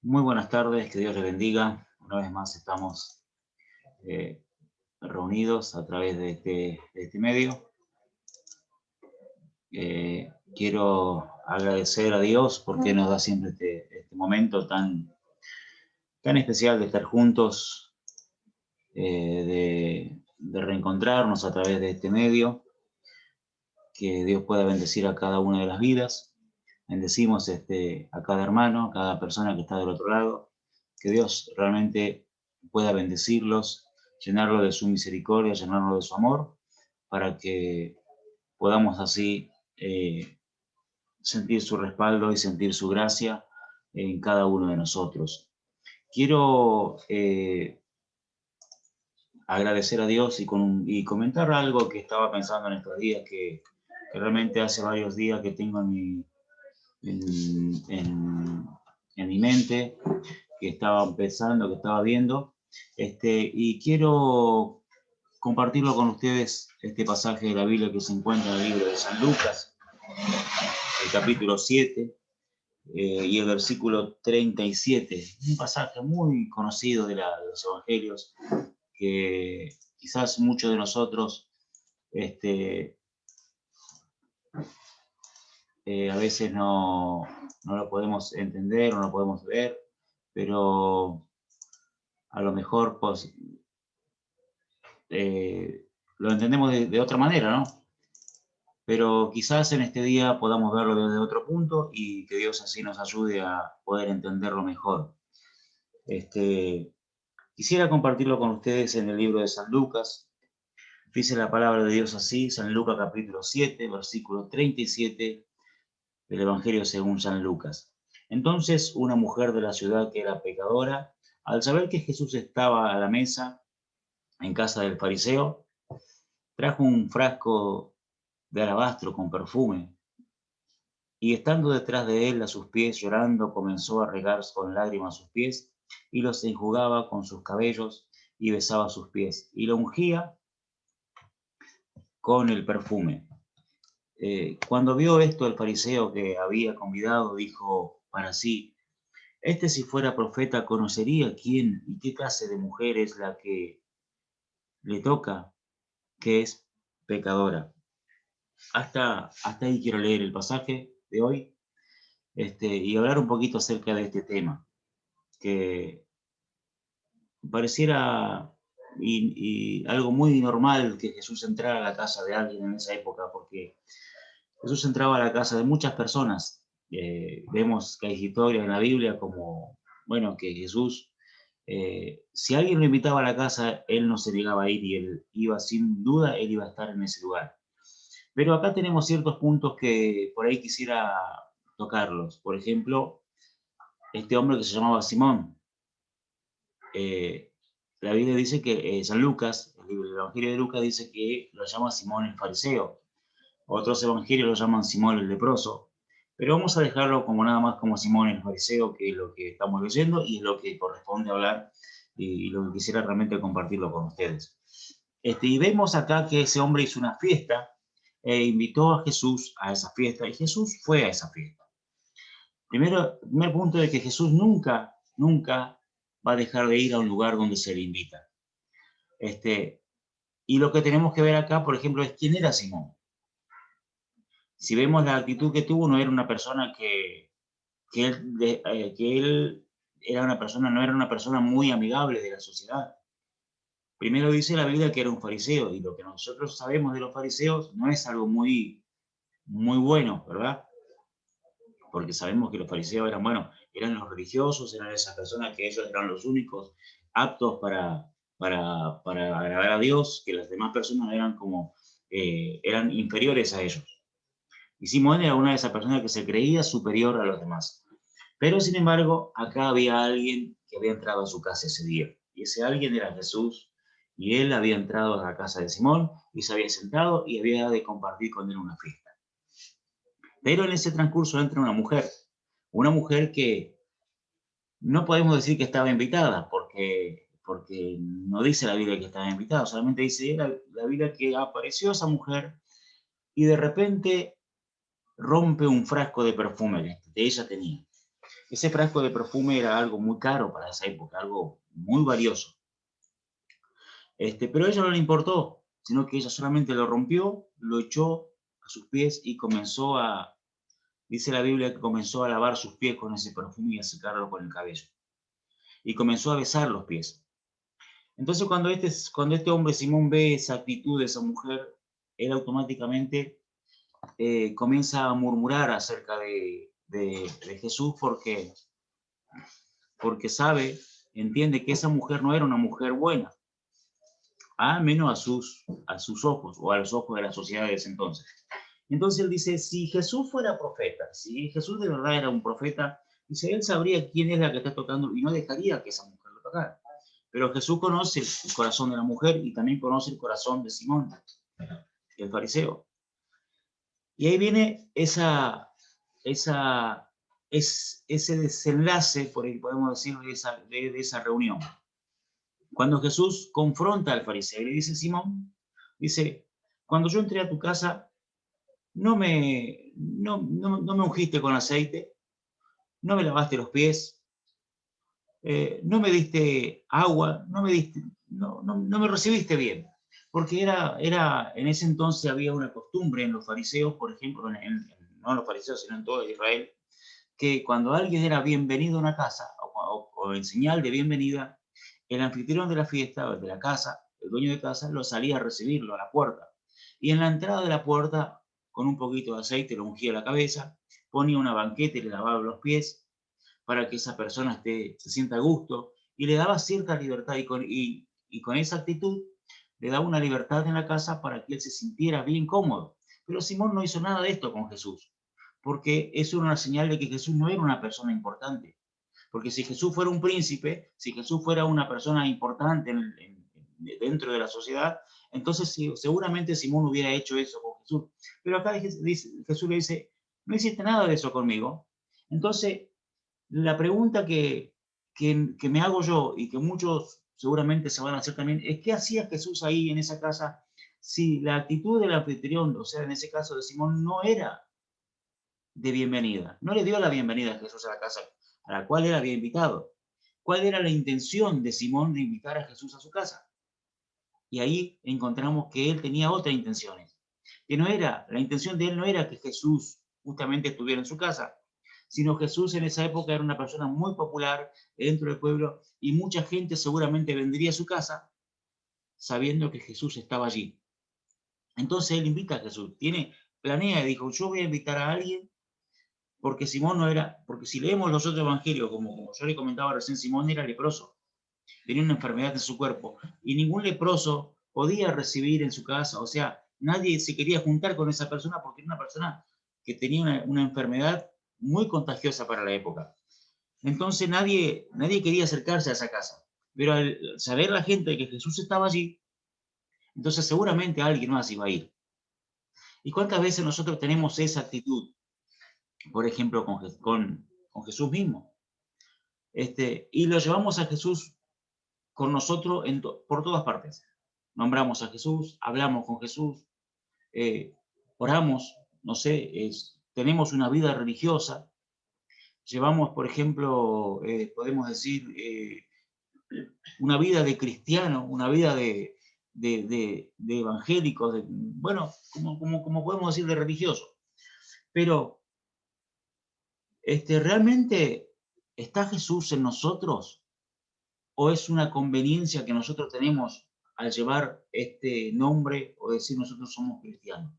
Muy buenas tardes, que Dios les bendiga. Una vez más estamos eh, reunidos a través de este medio. Quiero agradecer a Dios porque nos da siempre este momento tan especial de estar juntos, de reencontrarnos a través de este medio. Que Dios pueda bendecir a cada una de las vidas. Bendecimos a cada hermano, a cada persona que está del otro lado. Que Dios realmente pueda bendecirlos, llenarlo de su misericordia, llenarlo de su amor, para que podamos así sentir su respaldo y sentir su gracia en cada uno de nosotros. Quiero agradecer a Dios y comentar algo que estaba pensando en estos días, que realmente hace varios días que tengo en mi mente, que estaba pensando, que estaba viendo, y quiero compartirlo con ustedes, este pasaje de la Biblia que se encuentra en el libro de San Lucas, el capítulo 7, y el versículo 37, un pasaje muy conocido de los evangelios, que quizás muchos de nosotros a veces no lo podemos entender, no lo podemos ver, pero a lo mejor pues, lo entendemos de otra manera, ¿no? Pero quizás en este día podamos verlo desde otro punto y que Dios así nos ayude a poder entenderlo mejor. Quisiera compartirlo con ustedes en el libro de San Lucas. Dice la palabra de Dios así, San Lucas capítulo 7, versículo 37, del Evangelio según San Lucas. Entonces una mujer de la ciudad que era pecadora, al saber que Jesús estaba a la mesa en casa del fariseo, trajo un frasco de alabastro con perfume, y estando detrás de él a sus pies llorando, comenzó a regar con lágrimas sus pies, y los enjugaba con sus cabellos, y besaba sus pies, y lo ungía con el perfume. Cuando vio esto el fariseo que había convidado, dijo para sí: si fuera profeta conocería quién y qué clase de mujer es la que le toca, que es pecadora. Hasta ahí quiero leer el pasaje de hoy, y hablar un poquito acerca de este tema, que pareciera algo muy normal que Jesús entrara a la casa de alguien en esa época, porque Jesús entraba a la casa de muchas personas. Vemos que hay historias en la Biblia como, bueno, que Jesús, si alguien lo invitaba a la casa, él no se negaba a ir y él iba, sin duda, él iba a estar en ese lugar. Pero acá tenemos ciertos puntos que por ahí quisiera tocarlos. Por ejemplo, este hombre que se llamaba Simón. La Biblia dice que San Lucas, el Evangelio de Lucas dice que lo llama Simón el fariseo. Otros evangelios lo llaman Simón el leproso. Pero vamos a dejarlo como nada más como Simón el fariseo, que es lo que estamos leyendo y es lo que corresponde hablar y lo que quisiera realmente compartirlo con ustedes. Y vemos acá que ese hombre hizo una fiesta e invitó a Jesús a esa fiesta, y Jesús fue a esa fiesta. Primer punto de que Jesús nunca va a dejar de ir a un lugar donde se le invita. Y lo que tenemos que ver acá, por ejemplo, es quién era Simón. Si vemos la actitud que tuvo, no era una persona que él era una persona, no era una persona muy amigable de la sociedad. Primero dice la Biblia que era un fariseo, y lo que nosotros sabemos de los fariseos no es algo muy bueno, ¿verdad? Porque sabemos que los fariseos eran, bueno, eran los religiosos, eran esas personas que ellos eran los únicos aptos para agradar a Dios, que las demás personas eran inferiores a ellos. Y Simón era una de esas personas que se creía superior a los demás. Pero, sin embargo, acá había alguien que había entrado a su casa ese día. Y ese alguien era Jesús. Y él había entrado a la casa de Simón y se había sentado y había de compartir con él una fiesta. Pero en ese transcurso entra una mujer que no podemos decir que estaba invitada, porque no dice la Biblia que estaba invitada, solamente dice la Biblia que apareció esa mujer y de repente rompe un frasco de perfume que ella tenía. Ese frasco de perfume era algo muy caro para esa época, algo muy valioso. Pero a ella no le importó, sino que ella solamente lo rompió, lo echó a sus pies y comenzó dice la Biblia que comenzó a lavar sus pies con ese perfume y a secarlo con el cabello. Y comenzó a besar los pies. Entonces cuando este hombre, Simón, ve esa actitud de esa mujer, él automáticamente comienza a murmurar acerca de Jesús porque sabe, entiende que esa mujer no era una mujer buena, al menos a sus ojos o a los ojos de la sociedad de ese entonces. Entonces él dice, si Jesús fuera profeta, si Jesús de verdad era un profeta, dice, él sabría quién es la que está tocando y no dejaría que esa mujer lo tocara. Pero Jesús conoce el corazón de la mujer y también conoce el corazón de Simón, el fariseo. Y ahí viene ese desenlace, por ahí podemos decir, de esa reunión. Cuando Jesús confronta al fariseo y le dice, Simón, dice, cuando yo entré a tu casa, no me ungiste con aceite, no me lavaste los pies, no me diste agua, no me recibiste bien. Porque en ese entonces había una costumbre en los fariseos, por ejemplo, no en los fariseos, sino en todo Israel, que cuando alguien era bienvenido a una casa, o en señal de bienvenida, el anfitrión de la fiesta, o de la casa, el dueño de casa, lo salía a recibirlo a la puerta. Y en la entrada de la puerta, con un poquito de aceite, lo ungía la cabeza, ponía una banqueta y le lavaba los pies, para que esa persona se sienta a gusto, y le daba cierta libertad, y con esa actitud le daba una libertad en la casa para que él se sintiera bien cómodo. Pero Simón no hizo nada de esto con Jesús, porque eso era una señal de que Jesús no era una persona importante. Porque si Jesús fuera un príncipe, si Jesús fuera una persona importante dentro de la sociedad, entonces seguramente Simón hubiera hecho eso con Jesús. Pero acá Jesús le dice, no hiciste nada de eso conmigo. Entonces, la pregunta que me hago yo y que muchos seguramente se van a hacer también es, ¿qué hacía Jesús ahí en esa casa si la actitud del anfitrión, o sea, en ese caso de Simón, no era de bienvenida? No le dio la bienvenida a Jesús a la casa a la cual él había invitado. ¿Cuál era la intención de Simón de invitar a Jesús a su casa? Y ahí encontramos que él tenía otras intenciones. Que la intención de él no era que Jesús justamente estuviera en su casa, sino Jesús en esa época era una persona muy popular dentro del pueblo y mucha gente seguramente vendría a su casa sabiendo que Jesús estaba allí. Entonces él invita a Jesús, planea y dijo, yo voy a invitar a alguien porque Simón no era, porque si leemos los otros evangelios, como yo le comentaba recién, Simón era leproso, tenía una enfermedad en su cuerpo y ningún leproso podía recibir en su casa, o sea, nadie se quería juntar con esa persona porque era una persona que tenía una enfermedad muy contagiosa para la época. Entonces nadie quería acercarse a esa casa. Pero al saber la gente que Jesús estaba allí, entonces seguramente alguien más iba a ir. ¿Y cuántas veces nosotros tenemos esa actitud? Por ejemplo, con Jesús mismo. Y lo llevamos a Jesús con nosotros por todas partes. Nombramos a Jesús, hablamos con Jesús, oramos, no sé, tenemos una vida religiosa. Llevamos, por ejemplo, podemos decir, una vida de cristiano, una vida de evangélicos, bueno, como podemos decir, de religioso. Pero, ¿realmente está Jesús en nosotros? ¿O es una conveniencia que nosotros tenemos al llevar este nombre o decir nosotros somos cristianos?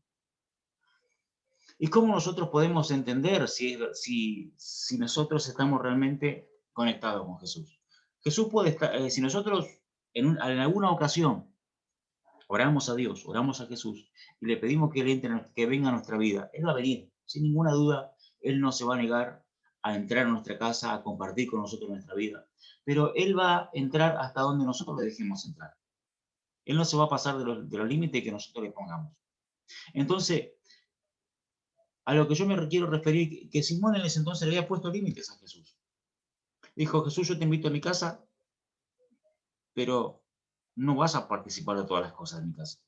¿Y cómo nosotros podemos entender si nosotros estamos realmente conectados con Jesús? Jesús puede estar, si nosotros en alguna ocasión oramos a Dios, oramos a Jesús y le pedimos que Él entre, que venga a nuestra vida, Él va a venir, sin ninguna duda. Él no se va a negar a entrar a nuestra casa, a compartir con nosotros nuestra vida, pero Él va a entrar hasta donde nosotros le dejemos entrar. Él no se va a pasar de los límites que nosotros le pongamos. Entonces, a lo que yo me quiero referir, que Simón en ese entonces le había puesto límites a Jesús. Dijo, Jesús, yo te invito a mi casa, pero no vas a participar de todas las cosas de mi casa.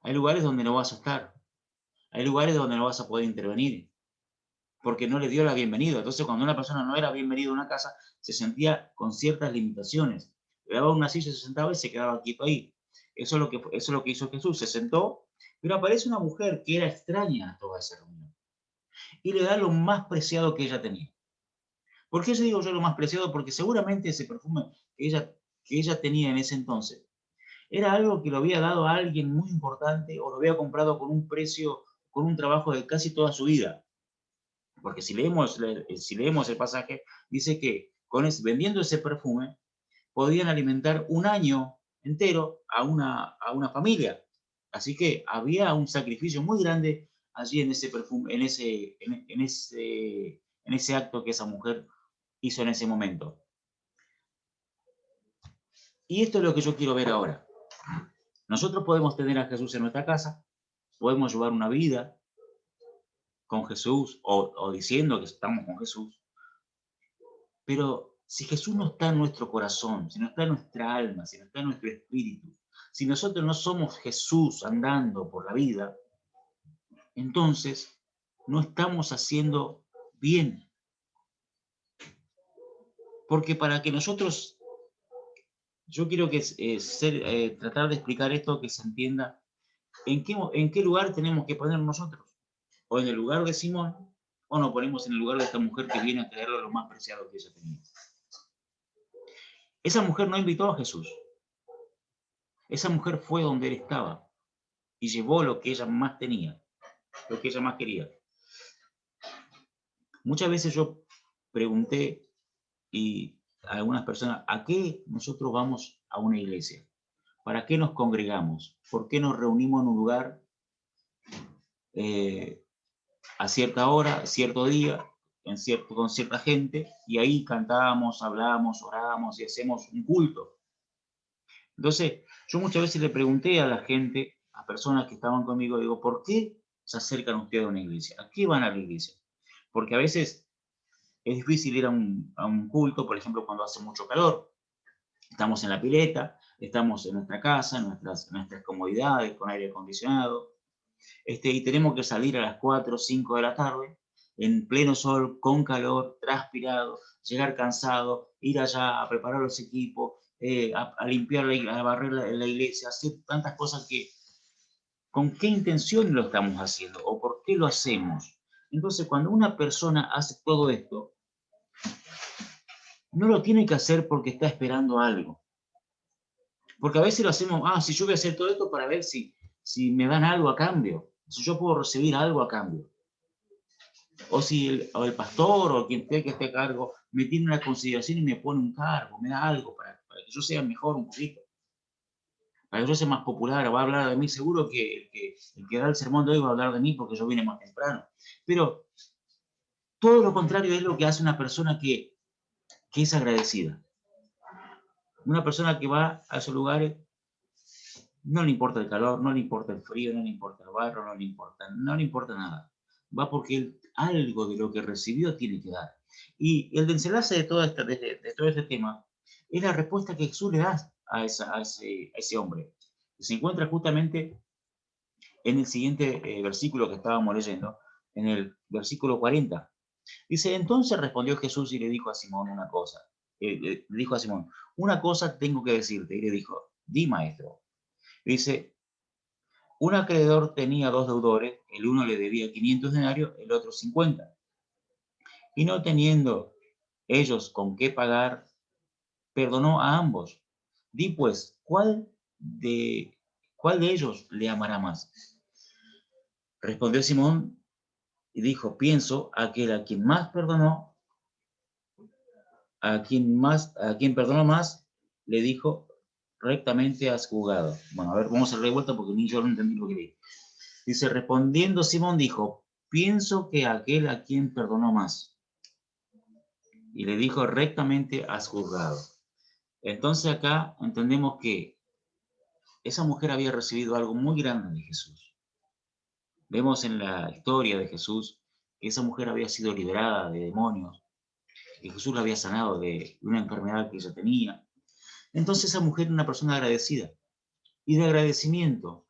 Hay lugares donde no vas a estar. Hay lugares donde no vas a poder intervenir. porque no le dio la bienvenida. Entonces, cuando una persona no era bienvenida a una casa, se sentía con ciertas limitaciones. Le daba una silla, se sentaba y se quedaba quieto ahí. Eso es lo que hizo Jesús, se sentó, pero aparece una mujer que era extraña a toda esa reunión y le da lo más preciado que ella tenía. ¿Por qué digo yo lo más preciado? Porque seguramente ese perfume que ella tenía en ese entonces era algo que lo había dado a alguien muy importante o lo había comprado con un precio, con un trabajo de casi toda su vida. Porque si leemos el pasaje, dice que vendiendo ese perfume podían alimentar un año entero a una familia. Así que había un sacrificio muy grande allí en ese perfume, en ese acto que esa mujer hizo en ese momento. Y esto es lo que yo quiero ver ahora. Nosotros podemos tener a Jesús en nuestra casa, podemos llevar una vida con Jesús o diciendo que estamos con Jesús, pero si Jesús no está en nuestro corazón, si no está en nuestra alma, si no está en nuestro espíritu, si nosotros no somos Jesús andando por la vida, entonces no estamos haciendo bien. Porque para que nosotros, yo quiero que tratar de explicar esto, que se entienda en qué lugar tenemos que poner nosotros. O en el lugar de Simón, o nos ponemos en el lugar de esta mujer que viene a traerle lo más preciado que ella tenía. Esa mujer no invitó a Jesús. Esa mujer fue donde él estaba y llevó lo que ella más tenía, lo que ella más quería. Muchas veces yo pregunté a algunas personas, ¿a qué nosotros vamos a una iglesia? ¿Para qué nos congregamos? ¿Por qué nos reunimos en un lugar a cierta hora, cierto día, con cierta gente, y ahí cantamos, hablamos, oramos y hacemos un culto? Entonces, yo muchas veces le pregunté a la gente, a personas que estaban conmigo, digo, ¿por qué se acercan ustedes a una iglesia? ¿A qué van a la iglesia? Porque a veces es difícil ir a un culto, por ejemplo, cuando hace mucho calor. Estamos en la pileta, estamos en nuestra casa, en nuestras comodidades, con aire acondicionado, y tenemos que salir a las 4 o 5 de la tarde, en pleno sol, con calor, transpirado, llegar cansado, ir allá a preparar los equipos, a limpiar, a barrer la iglesia, hacer tantas cosas que, ¿con qué intención lo estamos haciendo? ¿O por qué lo hacemos? Entonces, cuando una persona hace todo esto, no lo tiene que hacer porque está esperando algo. Porque a veces lo hacemos, si yo voy a hacer todo esto para ver si me dan algo a cambio, si yo puedo recibir algo a cambio. O si el pastor o quien esté que esté a cargo me tiene una consideración y me pone un cargo, me da algo para que yo sea mejor un poquito, para que yo sea más popular, va a hablar de mí, seguro que el que da el sermón de hoy va a hablar de mí porque yo vine más temprano. Pero todo lo contrario es lo que hace una persona que es agradecida. Una persona que va a esos lugares, no le importa el calor, no le importa el frío, no le importa el barro, no le importa nada. Va porque él algo de lo que recibió tiene que dar. Y el desenlace de todo este tema es la respuesta que Jesús le da a ese hombre. Se encuentra justamente en el siguiente versículo que estábamos leyendo, en el versículo 40. Dice, entonces respondió Jesús y le dijo a Simón una cosa. Le dijo a Simón, una cosa tengo que decirte. Y le dijo, di maestro. Dice, un acreedor tenía dos deudores, el uno le debía 500 denarios, el otro 50. Y no teniendo ellos con qué pagar, perdonó a ambos. Di pues, ¿cuál de ellos le amará más? Respondió Simón y dijo, pienso aquel a quien más perdonó, a quien perdonó más, le dijo, rectamente has juzgado. Bueno, a ver, vamos a darle vuelta porque ni yo no entendí lo que leí. Dice, respondiendo Simón dijo, pienso que aquel a quien perdonó más. Y le dijo, rectamente has juzgado. Entonces acá entendemos que esa mujer había recibido algo muy grande de Jesús. Vemos en la historia de Jesús que esa mujer había sido liberada de demonios, que Jesús la había sanado de una enfermedad que ella tenía. Entonces esa mujer era una persona agradecida. Y de agradecimiento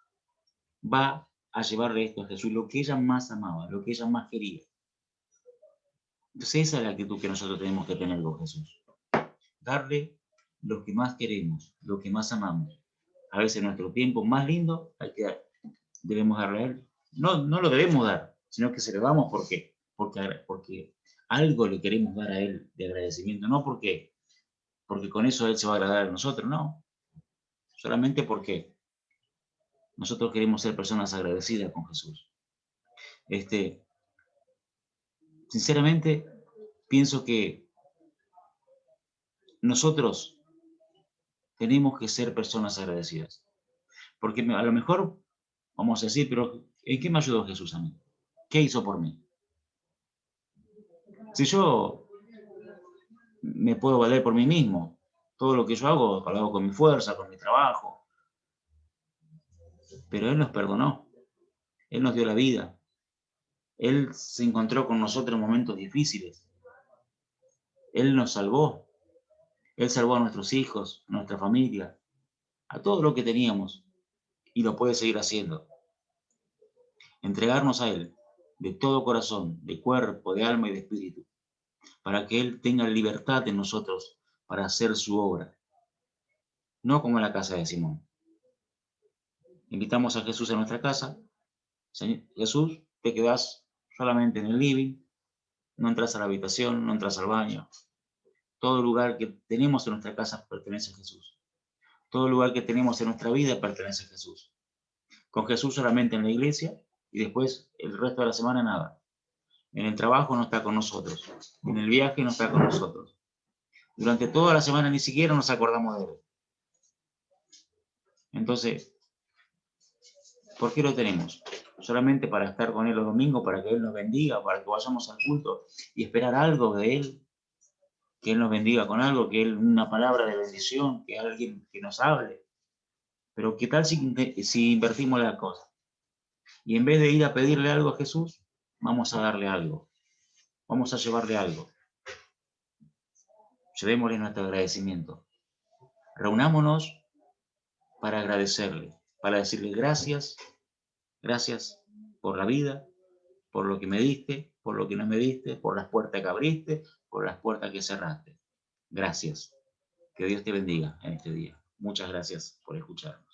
va a llevarle esto a Jesús, lo que ella más amaba, lo que ella más quería. Entonces esa es la actitud que nosotros tenemos que tener con Jesús. Darle lo que más queremos, lo que más amamos. A veces nuestro tiempo más lindo debemos darle a Él. No lo debemos dar, sino que se lo damos porque algo le queremos dar a Él de agradecimiento, no porque con eso Él se va a agradar a nosotros, no. Solamente porque nosotros queremos ser personas agradecidas con Jesús. Sinceramente, pienso que nosotros tenemos que ser personas agradecidas. Porque a lo mejor vamos a decir, pero ¿en qué me ayudó Jesús a mí? ¿Qué hizo por mí? Si yo me puedo valer por mí mismo, todo lo que yo hago, lo hago con mi fuerza, con mi trabajo. Pero Él nos perdonó, Él nos dio la vida, Él se encontró con nosotros en momentos difíciles, Él nos salvó, Él salvó a nuestros hijos, a nuestra familia, a todo lo que teníamos, y lo puede seguir haciendo. Entregarnos a Él de todo corazón, de cuerpo, de alma y de espíritu, para que Él tenga libertad en nosotros para hacer su obra, no como en la casa de Simón. Invitamos a Jesús a nuestra casa. Señor Jesús, te quedas solamente en el living, no entras a la habitación, no entras al baño. Todo lugar que tenemos en nuestra casa pertenece a Jesús. Todo lugar que tenemos en nuestra vida pertenece a Jesús. Con Jesús solamente en la iglesia y después el resto de la semana nada. En el trabajo no está con nosotros. En el viaje no está con nosotros. Durante toda la semana ni siquiera nos acordamos de Él. Entonces, ¿por qué lo tenemos? Solamente para estar con Él los domingos, para que Él nos bendiga, para que vayamos al culto y esperar algo de Él, que Él nos bendiga con algo, que Él una palabra de bendición, que alguien que nos hable. Pero ¿qué tal si invertimos las cosas? Y en vez de ir a pedirle algo a Jesús, vamos a darle algo. Vamos a llevarle algo. Llevémosle nuestro agradecimiento. Reunámonos para agradecerle, para decirle gracias, gracias por la vida, por lo que me diste, por lo que no me diste, por las puertas que abriste, por las puertas que cerraste. Gracias. Que Dios te bendiga en este día. Muchas gracias por escucharnos.